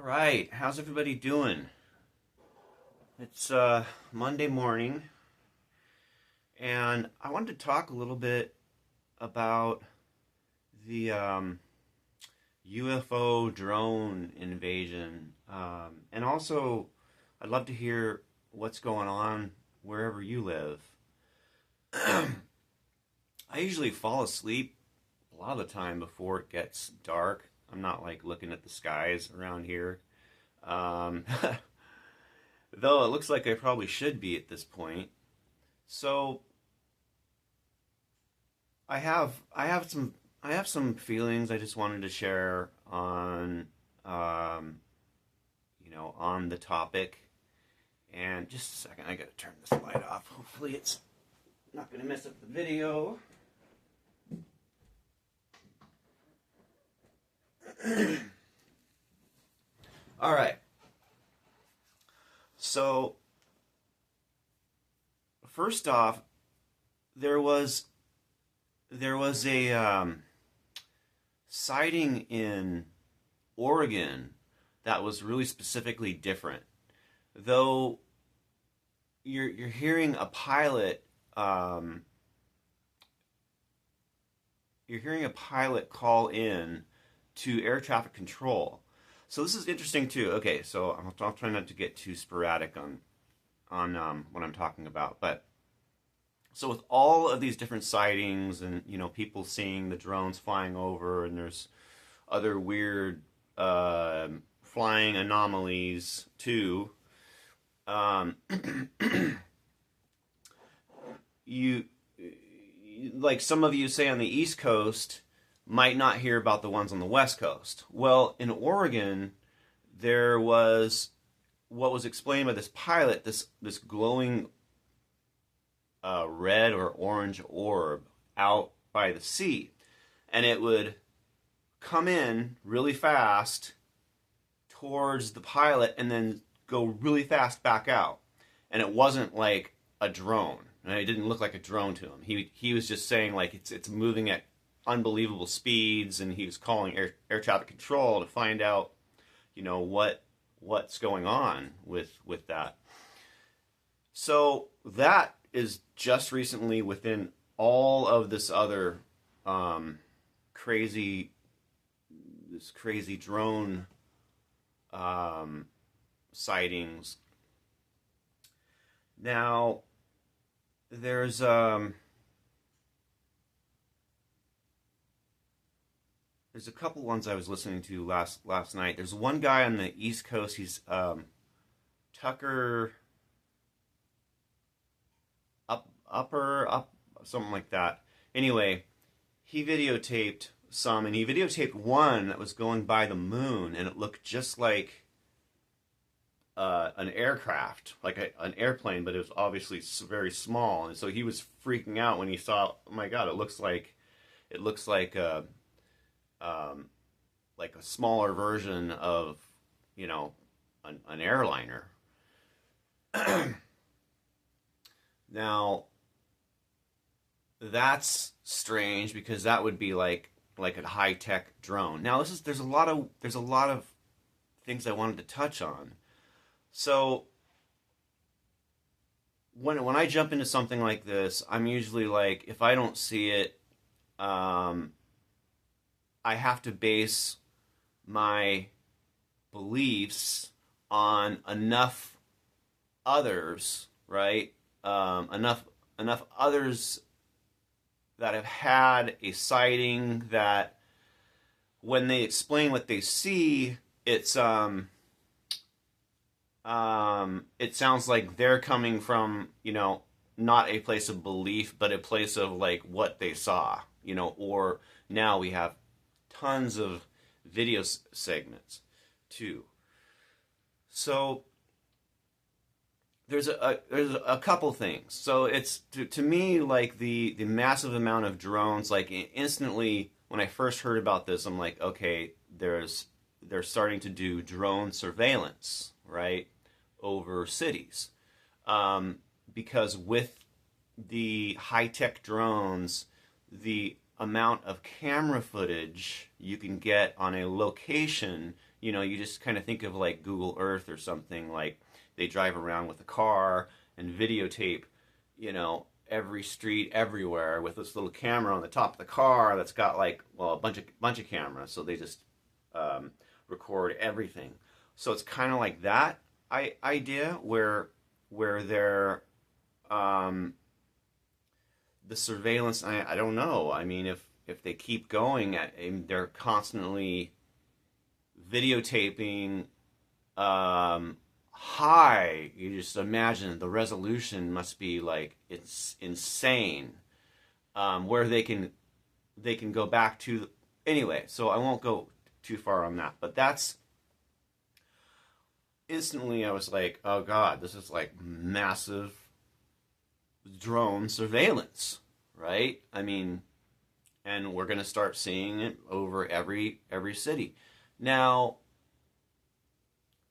All right, how's everybody doing? It's Monday morning, and I wanted to talk a little bit about the UFO drone invasion, and also I'd love to hear what's going on wherever you live. I usually fall asleep a lot of the time before it gets dark. I'm not like looking at the skies around here. Um, though it looks like I probably should be at this point. So I have some feelings I just wanted to share on on the topic. And just a second, I gotta turn this light off. Hopefully it's not gonna mess up the video. All right. So first off, there was a sighting in Oregon that was really specifically different. Though you're hearing a pilot you're hearing a pilot call in to air traffic control. So this is interesting too. Okay, so I'll try not to get too sporadic on what I'm talking about, but so with all of these different sightings and people seeing the drones flying over, and there's other weird flying anomalies too. Um, you like some of you say on the East Coast might not hear about the ones on the West Coast. Well, in Oregon, there was what was explained by this pilot, this glowing red or orange orb out by the sea, and it would come in really fast towards the pilot and then go really fast back out. And it wasn't like a drone. And it didn't look like a drone to him. He was just saying like it's moving at unbelievable speeds, and he was calling air traffic control to find out, what's going on with that. So that is just recently within all of this other crazy drone sightings. Now there's a couple ones I was listening to last night. There's one guy on the East Coast. He's Tucker up something like that. Anyway, he videotaped some, and he videotaped one that was going by the moon, and it looked just like an aircraft, like an airplane, but it was obviously very small. And so he was freaking out when he saw, oh my god, it looks like like a smaller version of an airliner. Now that's strange because that would be like a high tech drone. Now there's a lot of things I wanted to touch on. So when I jump into something like this, I'm usually like, if I don't see it, I have to base my beliefs on enough others, right? Enough others that have had a sighting, that when they explain what they see, it's it sounds like they're coming from, not a place of belief, but a place of like what they saw, or now we have tons of video segments too. So there's a couple things. So it's to me like the massive amount of drones. Like instantly when I first heard about this, I'm like, okay, they're starting to do drone surveillance, right, over cities, because with the high tech drones, the amount of camera footage you can get on a location. You know, you just kind of think of like Google Earth or something, like they drive around with a car and videotape, you know, every street everywhere with this little camera on the top of the car that's got like, well, a bunch of cameras, so they just record everything. So it's kind of like that idea where they're the surveillance. I don't know. I mean, if they keep going, they're constantly videotaping high. You just imagine the resolution must be like it's insane. Where they can go back to anyway. So I won't go too far on that, but that's instantly I was like, oh God, this is like massive drone surveillance, right? I mean, and we're going to start seeing it over every city. Now,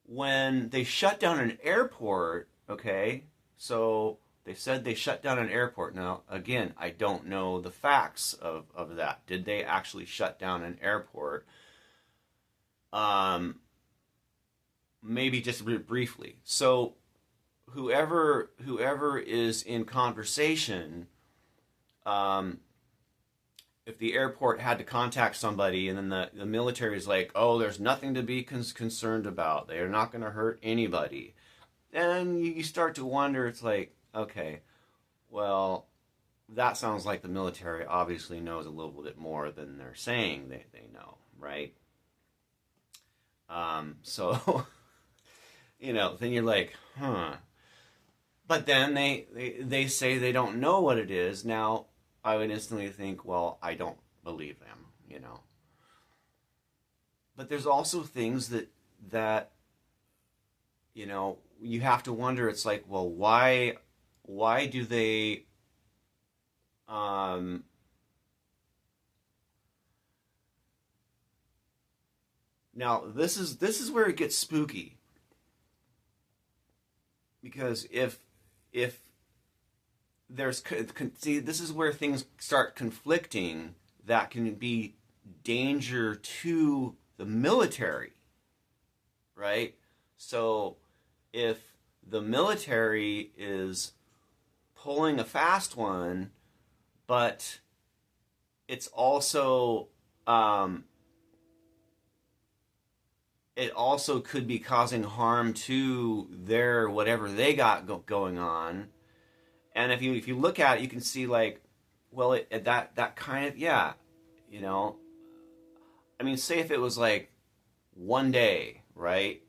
when they shut down an airport, okay, so they said they shut down an airport. Now, again, I don't know the facts of that. Did they actually shut down an airport? Maybe just briefly. So whoever is in conversation, if the airport had to contact somebody and then the military is like, oh, there's nothing to be concerned about, they're not going to hurt anybody, then you start to wonder. It's like, okay, well, that sounds like the military obviously knows a little bit more than they're saying they know, right? So you know, then you're like, huh. But then they say they don't know what it is. Now, I would instantly think, well, I don't believe them, you know. But there's also things that you know, you have to wonder. It's like, well, why do they now this is where it gets spooky. Because if there's, see, this is where things start conflicting that can be danger to the military, right? So if the military is pulling a fast one, but it's also it also could be causing harm to their whatever they got going on. And if you look at it, you can see like, well, that kind of, yeah, you know, I mean, say if it was like one day, right?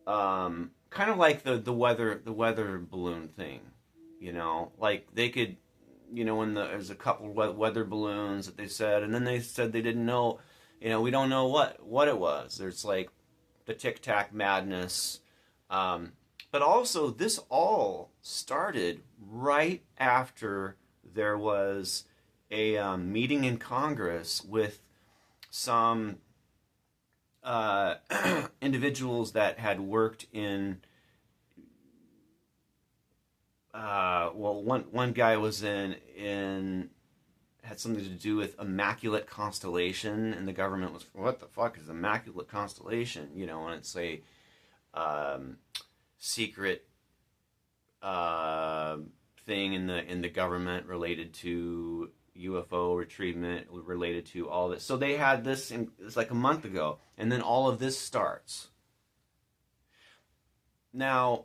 Kind of like the weather balloon thing, you know, like they could, you know, when there's a couple weather balloons that they said, and then they said they didn't know, you know, we don't know what it was. There's like the Tic Tac madness. But also, this all started right after there was a meeting in Congress with some individuals that had worked in. Well, one guy was in had something to do with Immaculate Constellation, and the government was, what the fuck is Immaculate Constellation? You know, and it's a secret thing in the government related to UFO retrievement, related to all this. So they had this, it's like a month ago, and then all of this starts. Now,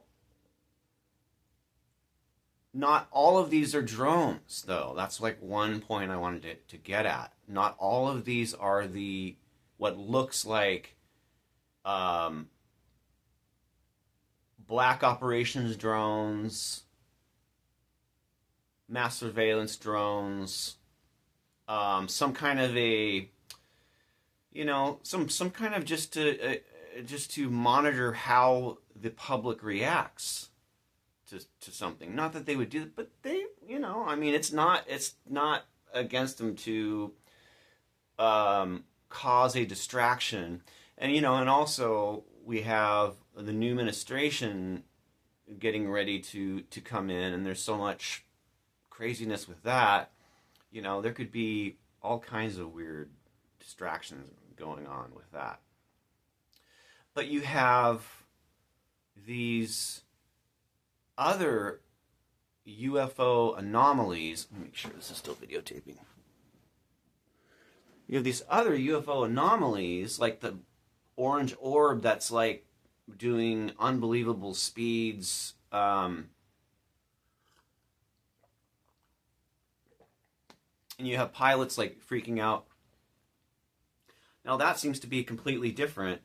not all of these are drones, though. That's like one point I wanted to get at. Not all of these are what looks like black operations drones, mass surveillance drones, some kind of a, you know, some kind of just to monitor how the public reacts to something. Not that they would do it, but they, you know, I mean, it's not against them to cause a distraction. And, you know, and also we have the new administration getting ready to come in, and there's so much craziness with that. You know, there could be all kinds of weird distractions going on with that. But you have these other UFO anomalies. Let me make sure this is still videotaping. You have these other UFO anomalies, like the orange orb that's like doing unbelievable speeds. And you have pilots like freaking out. Now that seems to be completely different,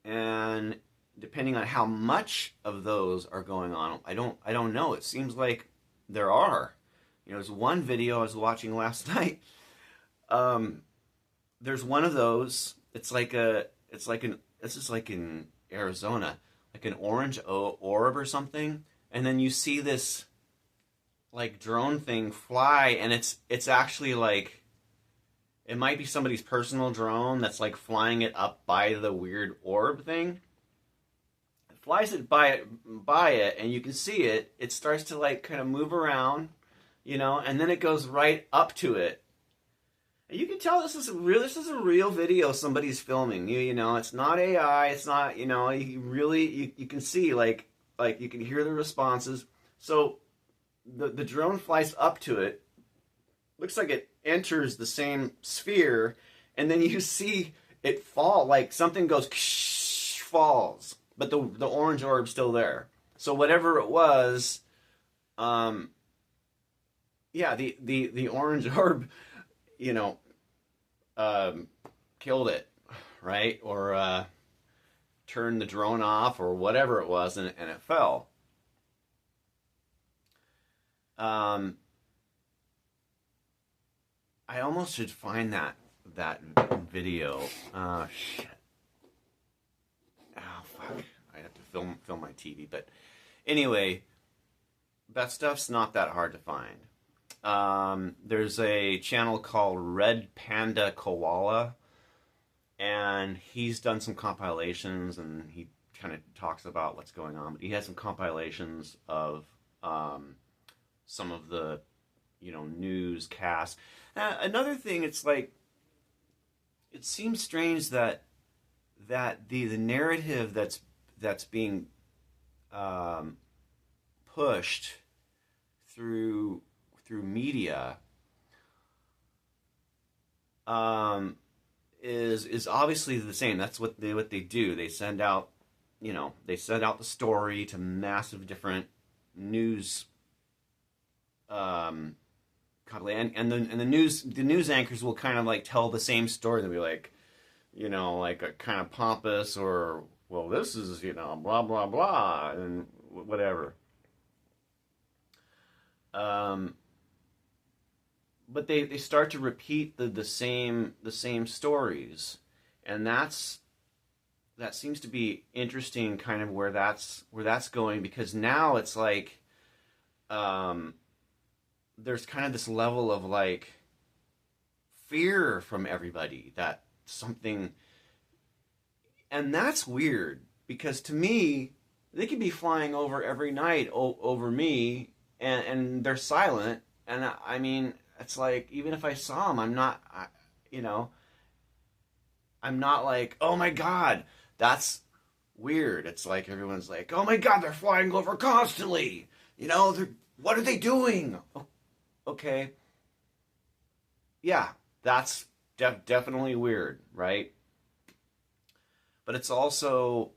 and depending on how much of those are going on, I don't know. It seems like there are. You know, there's one video I was watching last night. There's one of those. This is like in Arizona, like an orange orb or something, and then you see this like drone thing fly, and it's actually like, it might be somebody's personal drone that's like flying it up by the weird orb thing. It flies it by it, and you can see it. It starts to like kind of move around, you know, and then it goes right up to it. And you can tell this is a real video somebody's filming. You know, it's not AI. It's not, you know, you can see like you can hear the responses. So the drone flies up to it. Looks like it enters the same sphere, and then you see it fall, like something goes falls, but the orange orb's still there. So whatever it was, the orange orb, you know, killed it, right? Or turned the drone off, or whatever it was, and it fell. I almost should find that video. Shit. Oh fuck! I have to film my TV. But anyway, that stuff's not that hard to find. There's a channel called Red Panda Koala, and he's done some compilations, and he kind of talks about what's going on. But he has some compilations of some of the, you know, newscasts. Another thing, it's like, it seems strange that the narrative that's being pushed through media is obviously the same. That's what they do. They send out, you know, the story to massive different news. And the news anchors will kind of like tell the same story. They'll be like, you know, like a kind of pompous, or, well, this is, you know, blah blah blah, and whatever. But they start to repeat the same stories, and that seems to be interesting, kind of where that's going, because now it's like, there's kind of this level of like fear from everybody that something, and that's weird, because to me, they could be flying over every night over me, and they're silent, and I mean, it's like, even if I saw them, I'm not like, oh my god, that's weird. It's like everyone's like, oh my god, they're flying over constantly, you know, what are they doing? Okay, yeah, that's definitely weird, right? But it's also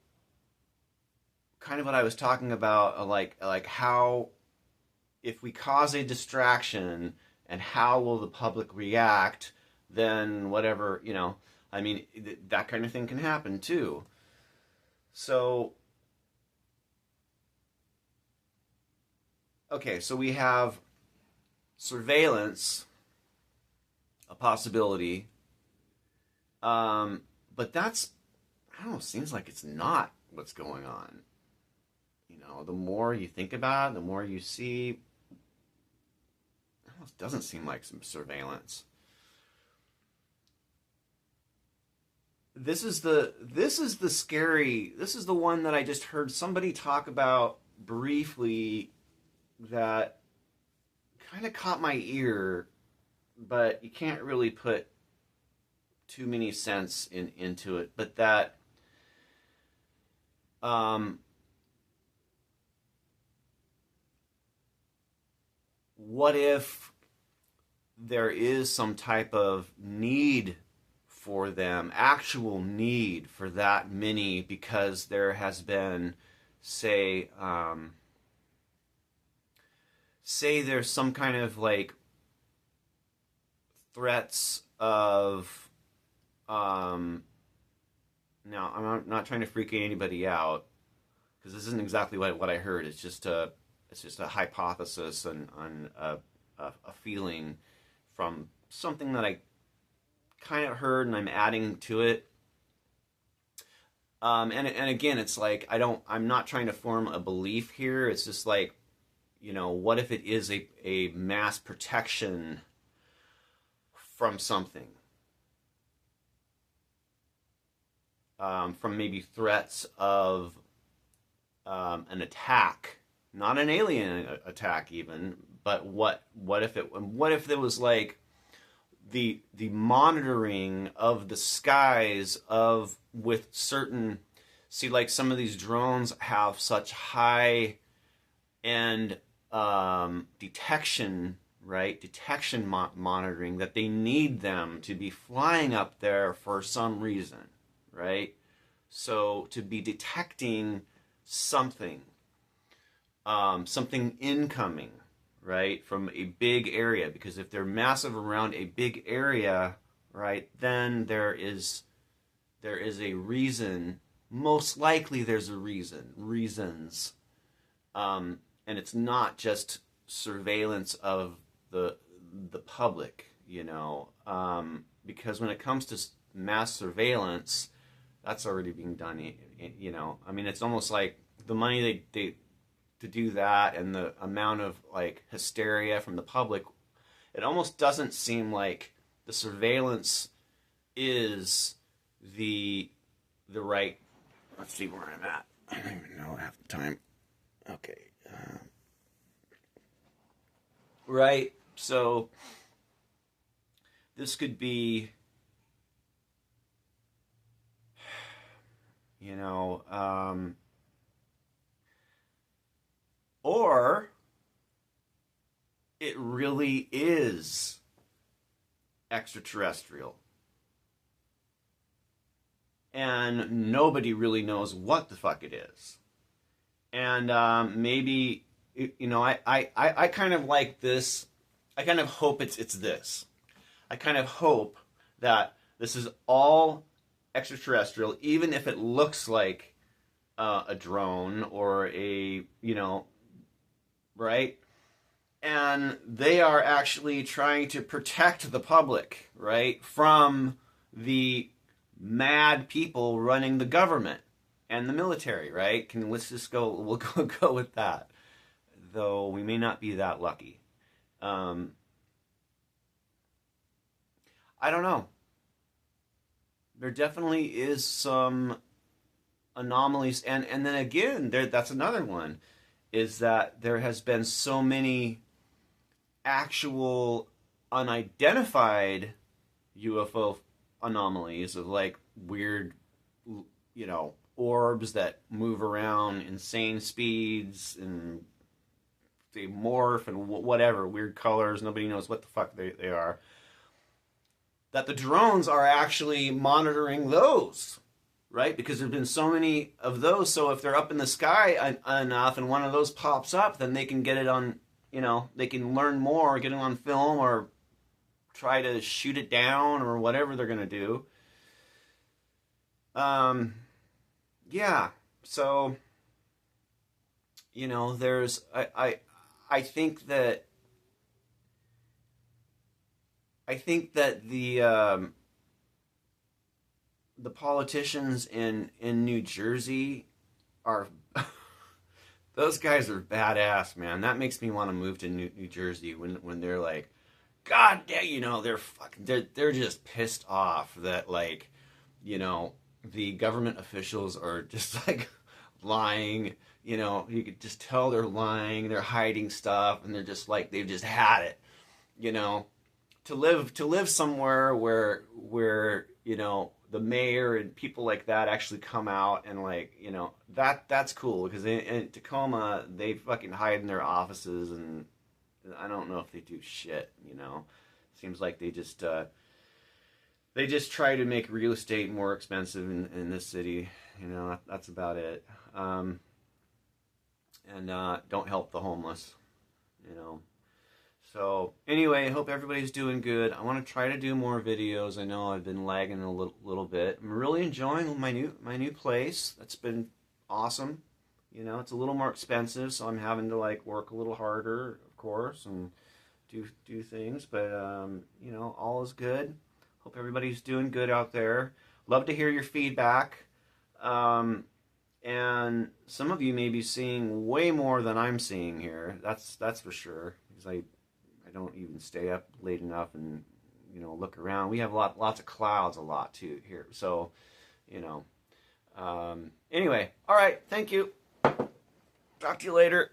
kind of what I was talking about, like how, if we cause a distraction, and how will the public react, then whatever, you know, I mean, that kind of thing can happen too. So, okay, so we have surveillance, a possibility, but that's, I don't know, seems like it's not what's going on. You know, the more you think about it, the more you see, it almost doesn't seem like some surveillance. This is the scary, this is the one that I just heard somebody talk about briefly, that kind of caught my ear, but you can't really put too many cents into it. But that um, what if there is some type of need for them, actual need for that many, because there has been, say, say there's some kind of like threats of, now I'm not trying to freak anybody out because this isn't exactly what I heard. It's just a hypothesis and on a feeling from something that I kind of heard and I'm adding to it. And again, it's like I'm not trying to form a belief here. It's just like, what if it is a mass protection from something, from maybe threats of an attack, not an alien attack even, but what if it was like the monitoring of the skies of with certain, see, like some of these drones have such high end detection, right? Detection monitoring, that they need them to be flying up there for some reason, right? So to be detecting something, something incoming, right, from a big area, because if they're massive around a big area, right, then there is a reason. Most likely, there's a reasons, and it's not just surveillance of the public, because when it comes to mass surveillance, that's already being done. I mean, it's almost like the money they to do that and the amount of like hysteria from the public, it almost doesn't seem like the surveillance is the right. Let's see where I'm at. I don't even know half the time. Okay. Right. So this could be, or it really is extraterrestrial. And nobody really knows what the fuck it is. And maybe, I kind of like this. I kind of hope it's this. I kind of hope that this is all extraterrestrial, even if it looks like a drone or right? And they are actually trying to protect the public, right, from the mad people running the government and the military, right? Let's just we'll go with that. Though we may not be that lucky. I don't know. There definitely is some anomalies, and then again, that's another one, is that there has been so many actual unidentified UFO anomalies of like weird, orbs that move around insane speeds and they morph and whatever, weird colors. Nobody knows what the fuck they are. That the drones are actually monitoring those, right? Because there's been so many of those. So if they're up in the sky enough and one of those pops up, then they can get it on, they can learn more, get it on film, or try to shoot it down or whatever they're going to do. Yeah. So, there's, I think that the politicians in New Jersey are those guys are badass, man. That makes me want to move to New Jersey when they're like, God damn, they're just pissed off that like, the government officials are just like lying. You could just tell they're lying, they're hiding stuff, and they're just like they've just had it, to live somewhere where you know the mayor and people like that actually come out and like you know that's cool because in Tacoma they fucking hide in their offices and I don't know if they do shit. You know, seems like they just try to make real estate more expensive in this city. You know, that's about it. And don't help the homeless. You know. So anyway, I hope everybody's doing good. I want to try to do more videos. I know I've been lagging a little bit. I'm really enjoying my new place. That's been awesome. You know, it's a little more expensive, so I'm having to like work a little harder, of course, and do things. But you know, all is good. Hope everybody's doing good out there. Love to hear your feedback. And some of you may be seeing way more than I'm seeing here. That's for sure. Because I don't even stay up late enough and you know look around. We have lots of clouds a lot too here. So, you know. Anyway, all right. Thank you. Talk to you later.